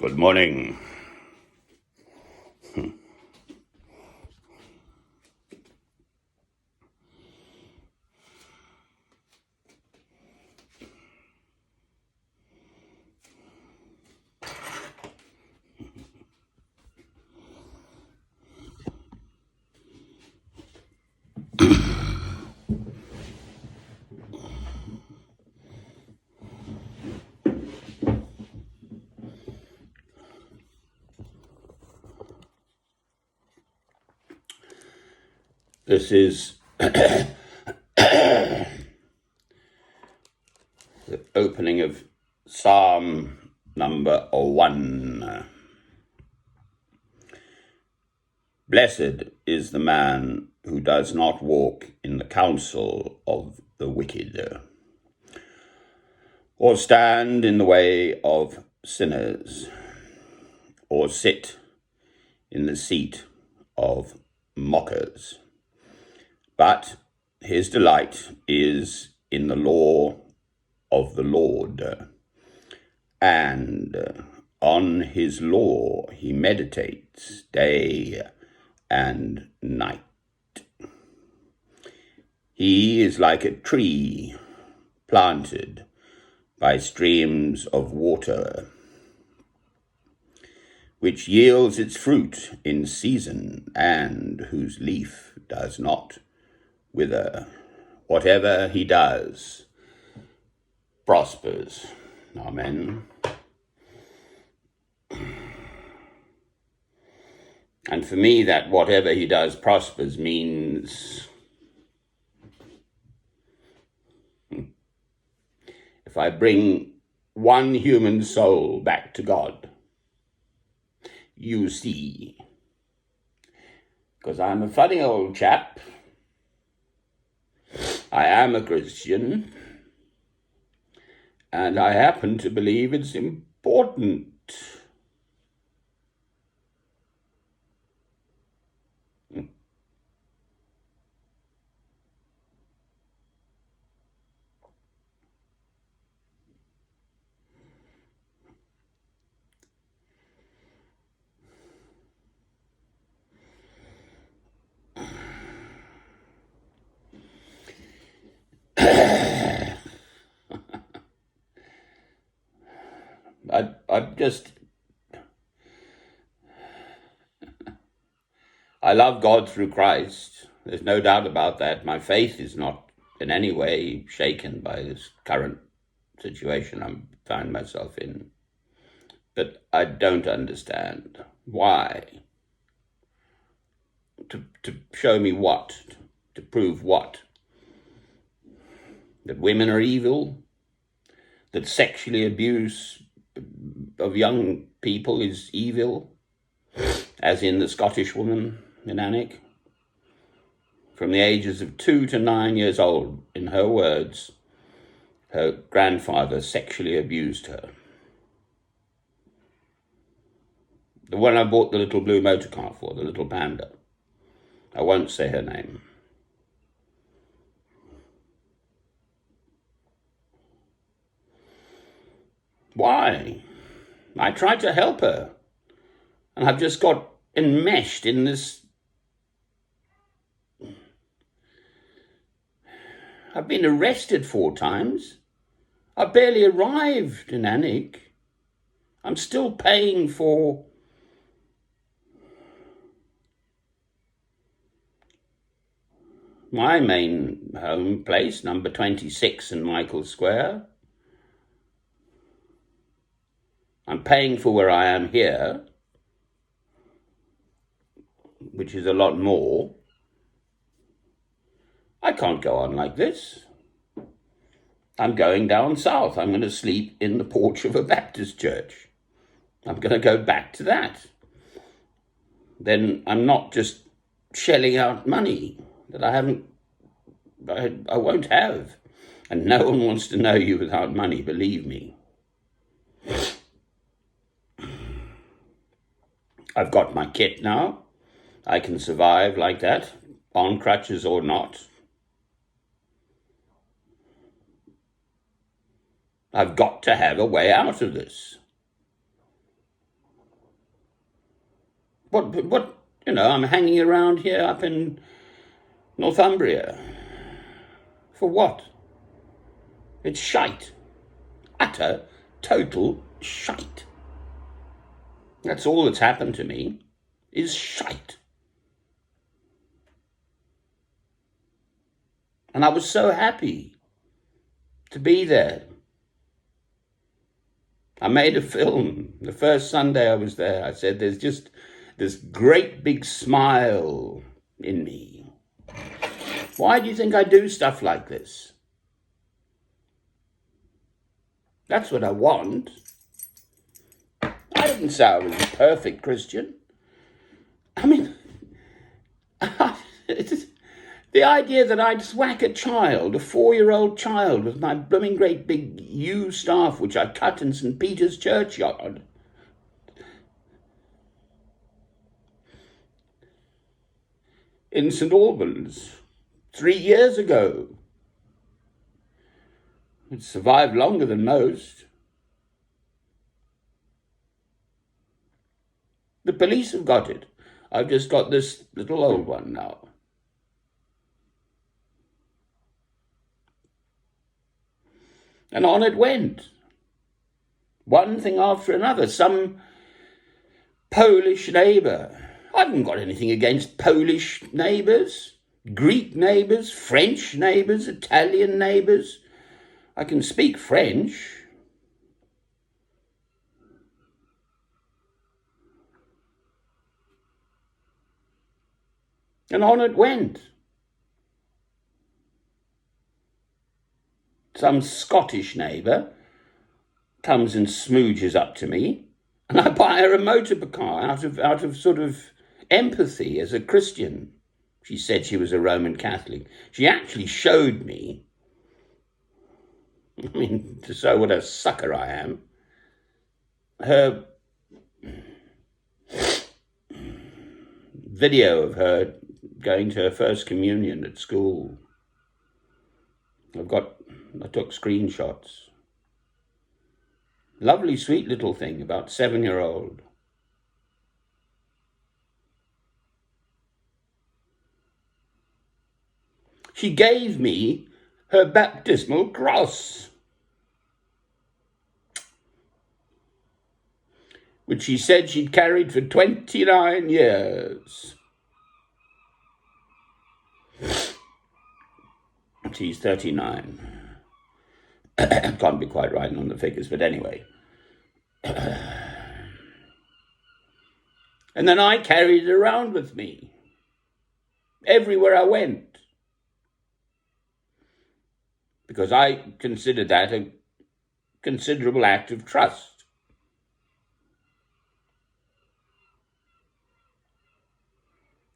Good morning. This is the opening of Psalm number 1. Blessed is the man who does not walk in the counsel of the wicked, or stand in the way of sinners, or sit in the seat of mockers. But his delight is in the law of the Lord, and on his law he meditates day and night. He is like a tree planted by streams of water, which yields its fruit in season, and whose leaf does not wither. Whatever he does prospers. Amen. And for me, that whatever he does prospers means if I bring one human soul back to God, you see, because I'm a funny old chap, I am a Christian, and I happen to believe it's important. I love God through Christ. There's no doubt about that. My faith is not in any way shaken by this current situation I find myself in. But I don't understand why. To show me what? To prove what? That women are evil? That sexually abuse of young people is evil? As in the Scottish woman in Alnwick? From the ages of 2 to 9 years old, in her words, her grandfather sexually abused her. The one I bought the little blue motor car for, the little panda. I won't say her name. Why? I tried to help her, and I've just got enmeshed in this. I've been arrested 4 times. I barely arrived in Alnwick. I'm still paying for my main home place, number 26 St. Michael's Square. I'm paying for where I am here, which is a lot more. I can't go on like this. I'm going down south. I'm going to sleep in the porch of a Baptist church. I'm going to go back to that. Then I'm not just shelling out money that I won't have. And no one wants to know you without money, believe me. I've got my kit now. I can survive like that, on crutches or not. I've got to have a way out of this. I'm hanging around here up in Northumbria. For what? It's shite. Utter, total shite. That's all that's happened to me, is shite. And I was so happy to be there. I made a film. The first Sunday I was there, I said, there's just this great big smile in me. Why do you think I do stuff like this? That's what I want. I didn't say I was a perfect Christian. I mean, the idea that I'd whack a child, a 4-year-old child, with my blooming great big yew staff, which I cut in St. Peter's churchyard. In St. Albans, 3 years ago. It survived longer than most. The police have got it. I've just got this little old one now. And on it went. One thing after another. Some Polish neighbour. I haven't got anything against Polish neighbours, Greek neighbours, French neighbours, Italian neighbours. I can speak French. And on it went. Some Scottish neighbour comes and smooches up to me, and I buy her a motor car out of sort of empathy as a Christian. She said she was a Roman Catholic. She actually showed me, I mean, to show what a sucker I am, her video of her going to her first communion at school. I took screenshots. Lovely, sweet little thing, about 7-year-old. She gave me her baptismal cross, which she said she'd carried for 29 years. She's 39. Can't be quite right on the figures, but anyway. And then I carried it around with me everywhere I went, because I consider that a considerable act of trust.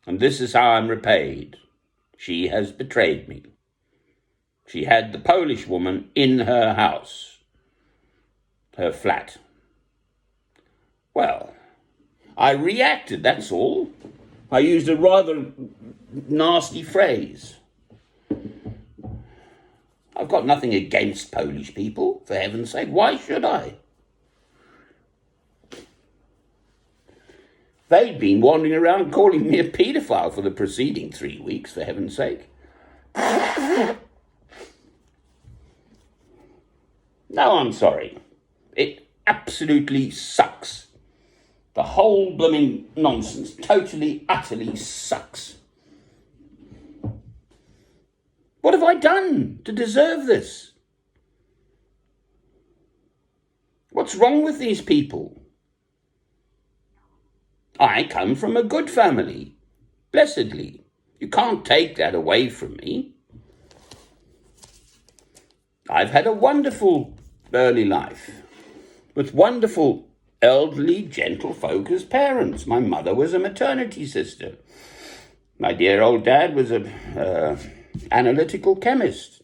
And this is how I'm repaid. She has betrayed me. She had the Polish woman in her house, her flat. Well, I reacted, that's all. I used a rather nasty phrase. I've got nothing against Polish people, for heaven's sake. Why should I? They'd been wandering around calling me a paedophile for the preceding 3 weeks, for heaven's sake. No, I'm sorry. It absolutely sucks. The whole blooming nonsense totally, utterly sucks. What have I done to deserve this? What's wrong with these people? I come from a good family, blessedly. You can't take that away from me. I've had a wonderful early life with wonderful, elderly, gentle folk as parents. My mother was a maternity sister. My dear old dad was an analytical chemist.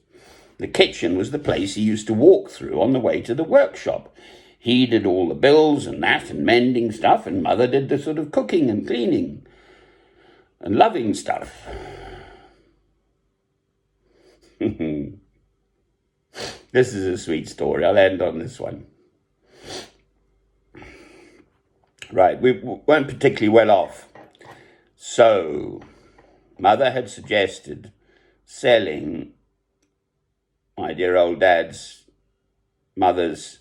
The kitchen was the place he used to walk through on the way to the workshop. He did all the bills and that and mending stuff, and Mother did the sort of cooking and cleaning and loving stuff. This is a sweet story. I'll end on this one. Right, we weren't particularly well off. So, Mother had suggested selling my dear old dad's mother's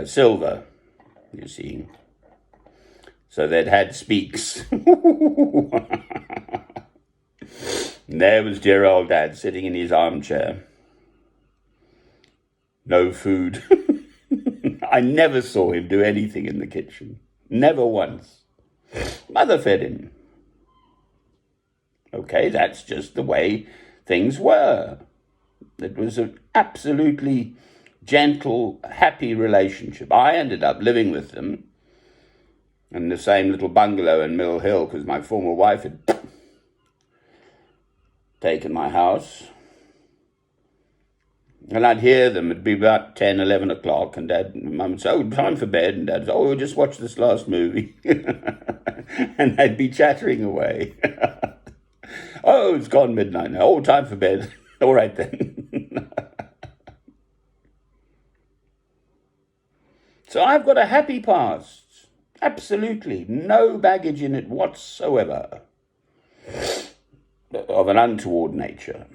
silver, you see. So they'd had speaks. And there was dear old Dad sitting in his armchair. No food. I never saw him do anything in the kitchen. Never once. Mother fed him. Okay, that's just the way things were. It was an absolutely gentle, happy relationship. I ended up living with them in the same little bungalow in Mill Hill because my former wife had taken my house. And I'd hear them. It'd be about 10, 11 o'clock, and Dad and Mum would say, "Oh, time for bed." And Dad would say, "Oh, we'll just watch this last movie." And they'd be chattering away. "Oh, it's gone midnight now. Oh, time for bed." All right then. So I've got a happy past. Absolutely. No baggage in it whatsoever of an untoward nature.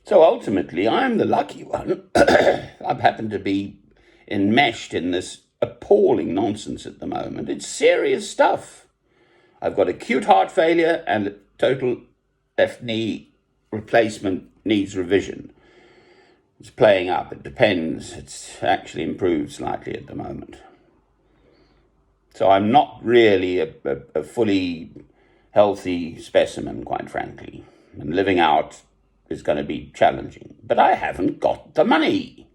So ultimately, I'm the lucky one. I've happened to be enmeshed in this appalling nonsense at the moment. It's serious stuff. I've got acute heart failure and total left knee replacement needs revision. It's playing up. It depends. It's actually improved slightly at the moment. So I'm not really a fully healthy specimen, quite frankly. And living out is going to be challenging. But I haven't got the money.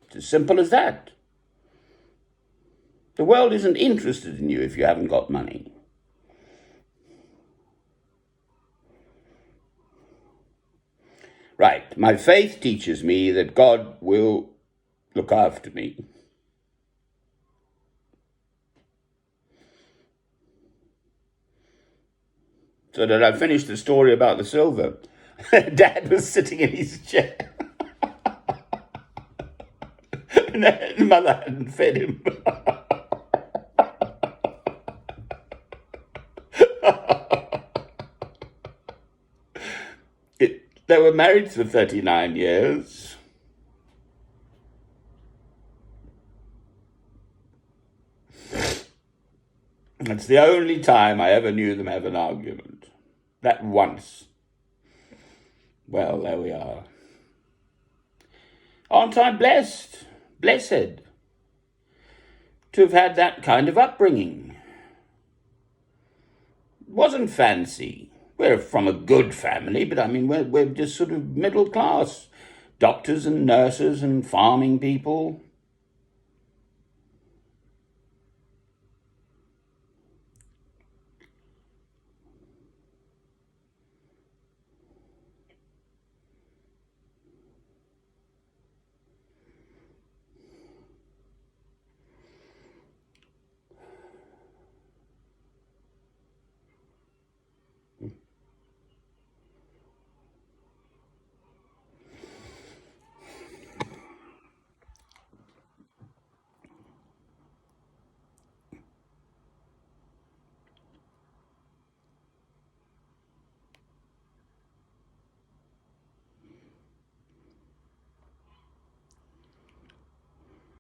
It's as simple as that. The world isn't interested in you if you haven't got money. Right, my faith teaches me that God will look after me. So that I finished the story about the silver. Dad was sitting in his chair. And Mother hadn't fed him. They were married for 39 years. It's the only time I ever knew them have an argument. That once. Well, there we are. Aren't I blessed, to have had that kind of upbringing? It wasn't fancy. We're from a good family, but I mean, we're just sort of middle class. Doctors and nurses and farming people.